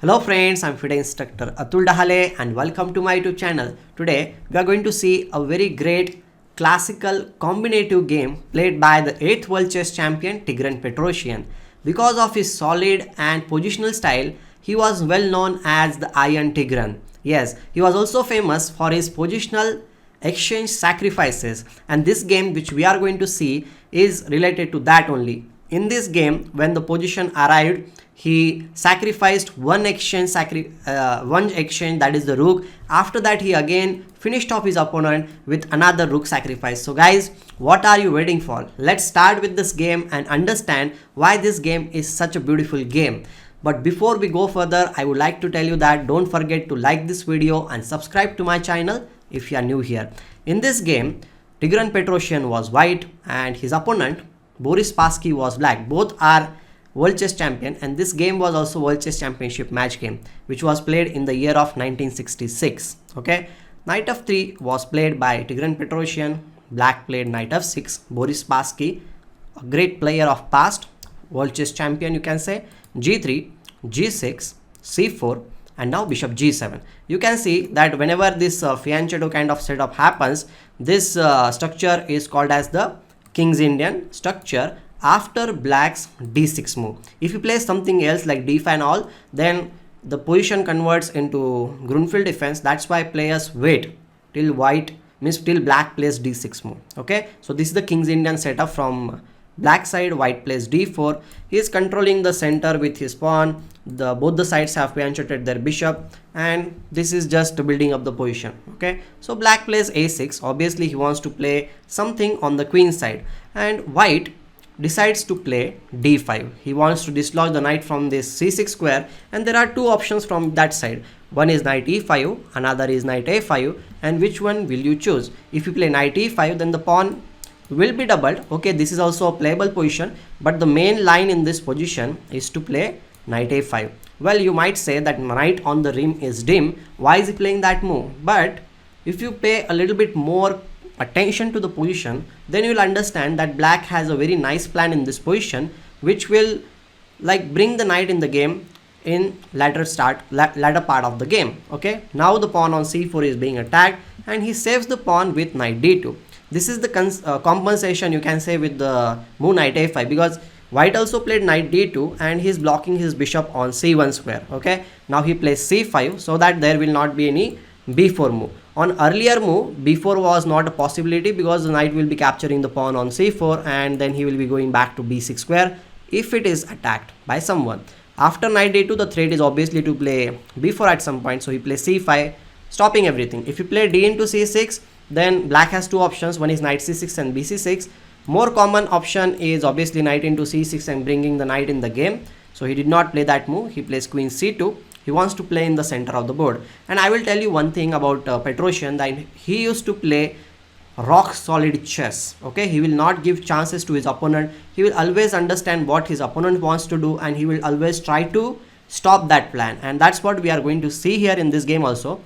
Hello friends, I'm FIDE instructor Atul Dahale and welcome to my YouTube channel. Today we are going to see a very great classical combinative game played by the 8th world chess champion Tigran Petrosyan. Because of his solid and positional style, he was well known as the Iron Tigran. Yes, he was also famous for his positional exchange sacrifices, and this game which we are going to see is related to that only. In this game, when the position arrived, he sacrificed one exchange, that is the rook. After that, he again finished off his opponent with another rook sacrifice. So guys, what are you waiting for? Let's start with this game and understand why this game is such a beautiful game. But before we go further, I would like to tell you that don't forget to like this video and subscribe to my channel if you are new here. In this game, Tigran Petrosyan was white and his opponent Boris Spassky was black. Both are World Chess Champion, and this game was also World Chess Championship match game, which was played in the year of 1966. Okay, Knight f3 was played by Tigran Petrosyan. Black played Knight f6. Boris Spassky, a great player of past, World Chess Champion, you can say. G3, G6, C4, and now Bishop G7. You can see that whenever this fianchetto kind of setup happens, this structure is called as the King's Indian structure after black's d6 move. If you play something else like d5 and all, then the position converts into Grunfeld defense. That's why players wait till till black plays d6 move. Okay, so this is the King's Indian setup from black side. White plays d4. He is controlling the center with his pawn. Both the sides have fianchetted their bishop, and this is just building up the position. Okay, so black plays a6. Obviously he wants to play something on the queen side, and white decides to play d5. He wants to dislodge the knight from this c6 square, and there are two options from that side. One is knight e5, another is knight a5, and which one will you choose? If you play knight e5, then the pawn will be doubled. Okay, this is also a playable position, but the main line in this position is to play knight a5. Well, you might say that knight on the rim is dim. Why is he playing that move? But if you pay a little bit more attention to the position, then you will understand that black has a very nice plan in this position, which will like bring the knight in the game in latter part of the game. Okay, now the pawn on c4 is being attacked, and he saves the pawn with knight d2. This is the compensation, you can say, with the move knight a5, because white also played knight d2 and he is blocking his bishop on c1 square. Okay, now he plays c5 so that there will not be any b4 move. On earlier move, b4 was not a possibility because the knight will be capturing the pawn on c4, and then he will be going back to b6 square if it is attacked by someone. After knight d2, the threat is obviously to play b4 at some point, so he plays c5, stopping everything. If you play d into c6, then black has two options. One is knight c6 and bc6. More common option is obviously knight into c6 and bringing the knight in the game. So he did not play that move. He plays queen c2. He wants to play in the center of the board. And I will tell you one thing about Petrosyan, that he used to play rock solid chess. Okay, he will not give chances to his opponent. He will always understand what his opponent wants to do, and he will always try to stop that plan. And that's what we are going to see here in this game also.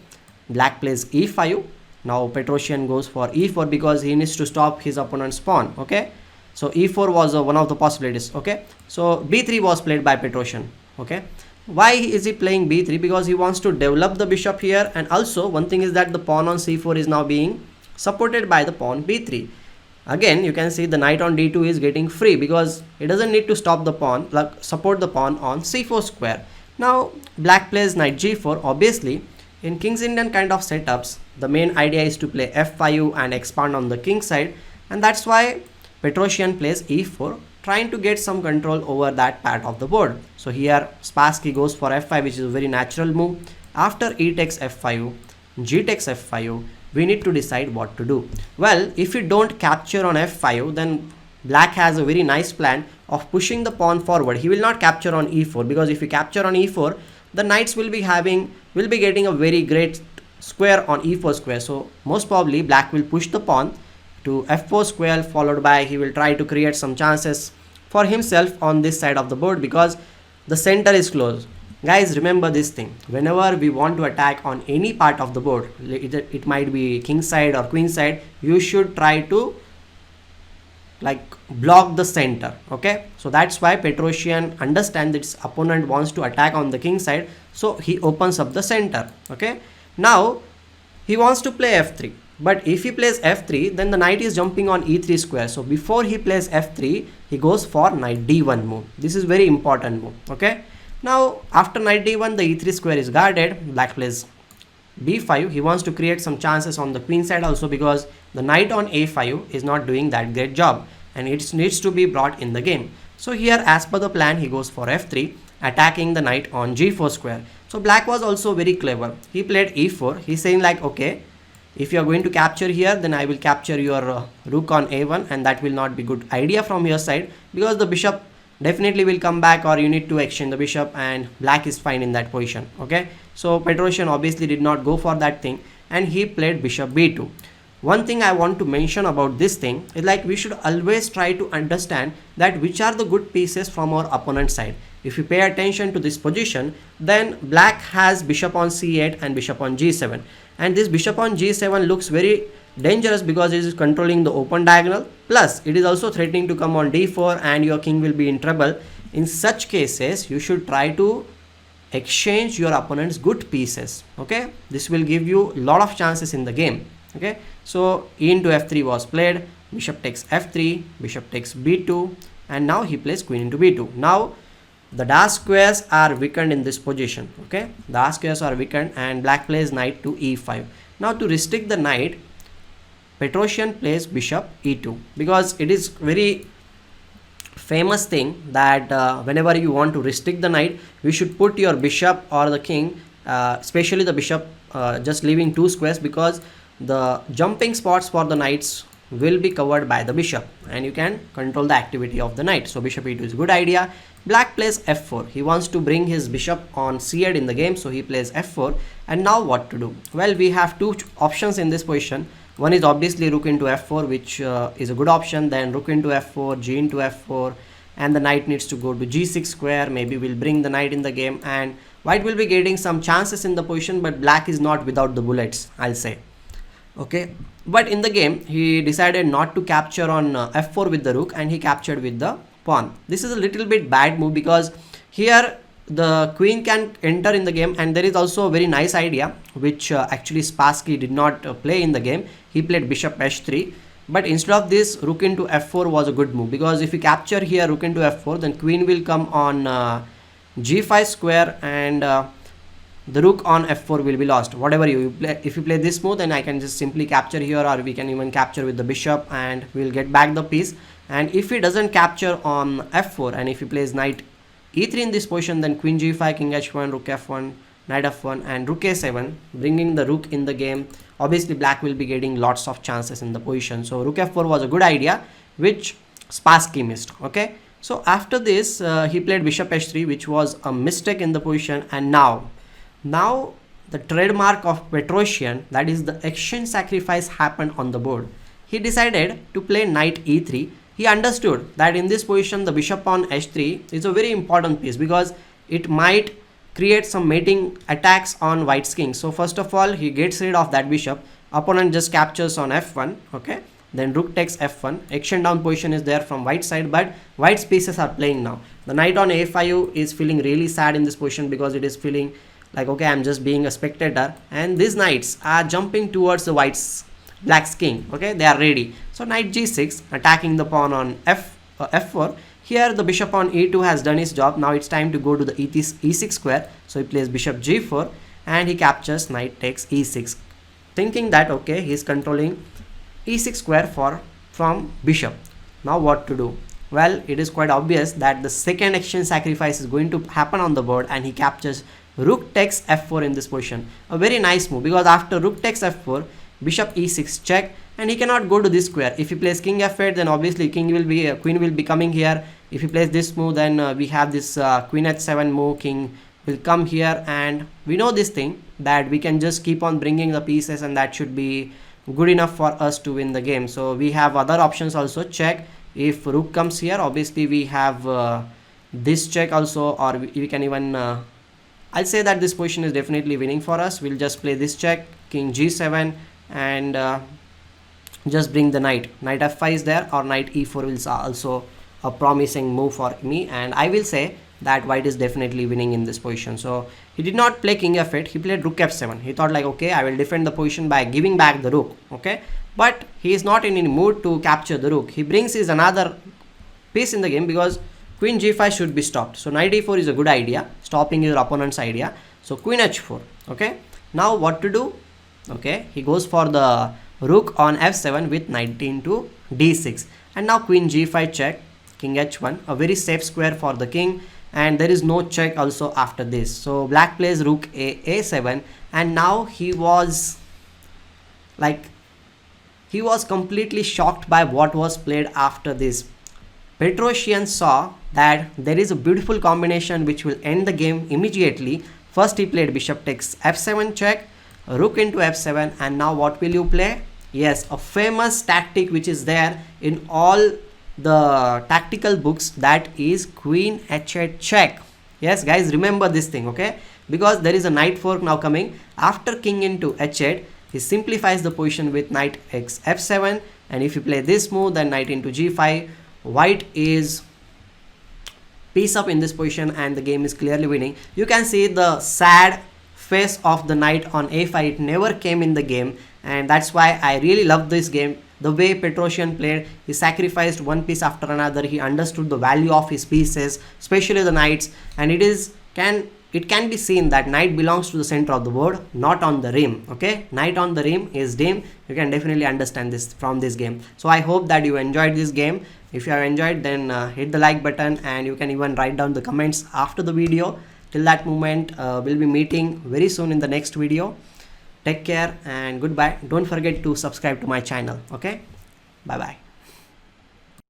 Black plays e5. Now Petrosyan goes for e4 because he needs to stop his opponent's pawn. Okay, so e4 was one of the possibilities. Okay, so b3 was played by Petrosyan. Okay, why is he playing b3? Because he wants to develop the bishop here, and also one thing is that the pawn on c4 is now being supported by the pawn b3. Again, you can see the knight on d2 is getting free because he doesn't need to stop the pawn, like support the pawn on c4 square. Now black plays knight g4. Obviously, in King's Indian kind of setups, the main idea is to play f5 and expand on the king side, and that's why Petrosyan plays e4, trying to get some control over that part of the board. So here Spassky goes for f5, which is a very natural move. After e takes f5, g takes f5, we need to decide what to do. Well, if you don't capture on f5, then black has a very nice plan of pushing the pawn forward. He will not capture on e4, because if you capture on e4, the knights will be getting a very great square on e4 square. So most probably black will push the pawn to f4 square, followed by he will try to create some chances for himself on this side of the board because the center is closed. Guys, remember this thing: whenever we want to attack on any part of the board, it might be king side or queen side, you should try to like block the center. Okay, so that's why Petrosian understands that his opponent wants to attack on the king side, so he opens up the center. Okay, now he wants to play f3, but if he plays f3, then the knight is jumping on e3 square. So before he plays f3, he goes for knight d1 move. This is very important move. Okay, now after knight d1, the e3 square is guarded. Black plays b5. He wants to create some chances on the queen side also, because the knight on a5 is not doing that great job and it needs to be brought in the game. So here, as per the plan, he goes for f3, attacking the knight on g4 square. So black was also very clever. He played e4. He's saying like, okay, if you are going to capture here, then I will capture your rook on a1, and that will not be good idea from your side, because the bishop definitely will come back, or you need to exchange the bishop, and black is fine in that position. Okay, so Petrosian obviously did not go for that thing, and he played bishop b2. One thing I want to mention about this thing is, like, we should always try to understand that which are the good pieces from our opponent's side. If you pay attention to this position, then black has bishop on c8 and bishop on g7, and this bishop on g7 looks very dangerous because it is controlling the open diagonal, plus it is also threatening to come on d4 and your king will be in trouble. In such cases, you should try to exchange your opponent's good pieces. Okay, this will give you a lot of chances in the game. Okay, so e into f3 was played, bishop takes f3, bishop takes b2, and now he plays queen into b2. Now the dark squares are weakened in this position. Okay, the dark squares are weakened, and black plays knight to e5. Now to restrict the knight, Petrosian plays bishop e2, because it is very famous thing that whenever you want to restrict the knight, you should put your bishop or the king, especially the bishop, just leaving 2 squares, because the jumping spots for the knights will be covered by the bishop and you can control the activity of the knight. So bishop e2 is a good idea. Black plays f4. He wants to bring his bishop on c8 in the game, so he plays f4. And now what to do? Well, we have two options in this position. One is obviously rook into f4, which is a good option. Then rook into f4, g into f4, and the knight needs to go to g6 square. Maybe we'll bring the knight in the game, and white will be getting some chances in the position, but black is not without the bullets, I'll say. Okay, but in the game he decided not to capture on f4 with the rook, and he captured with the pawn. This is a little bit bad move, because here the queen can enter in the game, and there is also a very nice idea which actually Spassky did not play in the game. He played bishop h3, but instead of this, rook into f4 was a good move, because if you capture here rook into f4, then queen will come on g5 square, and the rook on f4 will be lost. Whatever you play, if you play this move, then I can just simply capture here, or we can even capture with the bishop and we'll get back the piece. And if he doesn't capture on f4, and if he plays knight e3 in this position, then queen g5, king h1, rook f1, knight f1, and rook a7, bringing the rook in the game. Obviously black will be getting lots of chances in the position. So rook f4 was a good idea, which Spassky missed. Okay, so after this he played bishop h3, which was a mistake in the position. And now the trademark of Petrosian, that is the exchange sacrifice, happened on the board. He decided to play knight e3. He understood that in this position the bishop on h3 is a very important piece, because it might create some mating attacks on white's king. So first of all, he gets rid of that bishop. Opponent just captures on f1. Okay, then rook takes f1. Exchange down position is there from white side, but white's pieces are playing now. The knight on a5 is feeling really sad in this position, because it is feeling like, okay, I'm just being a spectator, and these knights are jumping towards the black's king. Okay, they are ready. So knight g6, attacking the pawn on f4. Here the bishop on e2 has done his job. Now it's time to go to the e6 square. So he plays bishop g4, and he captures knight takes e6, thinking that, okay, he's controlling e6 square from bishop. Now what to do? Well, it is quite obvious that the second exchange sacrifice is going to happen on the board, and he captures rook takes f4 in this position. A very nice move, because after rook takes f4, bishop e6 check, and he cannot go to this square. If he plays king f8, then obviously queen will be coming here. If he plays this move, then we have this queen h7 move, king will come here, and we know this thing that we can just keep on bringing the pieces, and that should be good enough for us to win the game. So we have other options also. Check. If rook comes here, obviously we have this check also, or we can even I'll say that this position is definitely winning for us. We'll just play this check, king g7, and just bring the knight f5 is there, or knight e4 is also a promising move for me, and I will say that white is definitely winning in this position. So he did not play king f8, he played rook f7. He thought like, okay, I will defend the position by giving back the rook, okay, but he is not in any mood to capture the rook. He brings his another piece in the game because queen g5 should be stopped. So knight e4 is a good idea, stopping your opponent's idea. So queen h4, okay. Now what to do? Okay, he goes for the rook on f7 with knight into d6, and now queen g5 check, king h1, a very safe square for the king, and there is no check also after this. So black plays rook a7, and now he was completely shocked by what was played after this. Petrosian saw that there is a beautiful combination which will end the game immediately. First he played bishop takes f7 check, rook into f7, and now what will you play? Yes, a famous tactic which is there in all the tactical books, that is queen h8 check. Yes guys, remember this thing, okay, because there is a knight fork now coming. After king into h8, he simplifies the position with knight x f7, and if you play this move, then knight into g5, white is piece up in this position and the game is clearly winning. You can see the sad face of the knight on a5, it never came in the game, and that's why I really love this game. The way Petrosian played, he sacrificed one piece after another. He understood the value of his pieces, especially the knights, and it can be seen that knight belongs to the center of the board, not on the rim. Okay, knight on the rim is dim. You can definitely understand this from this game. So I hope that you enjoyed this game. If you have enjoyed, then hit the like button, and you can even write down the comments after the video. Till that moment, we'll be meeting very soon in the next video. Take care and goodbye. Don't forget to subscribe to my channel. Okay, bye bye.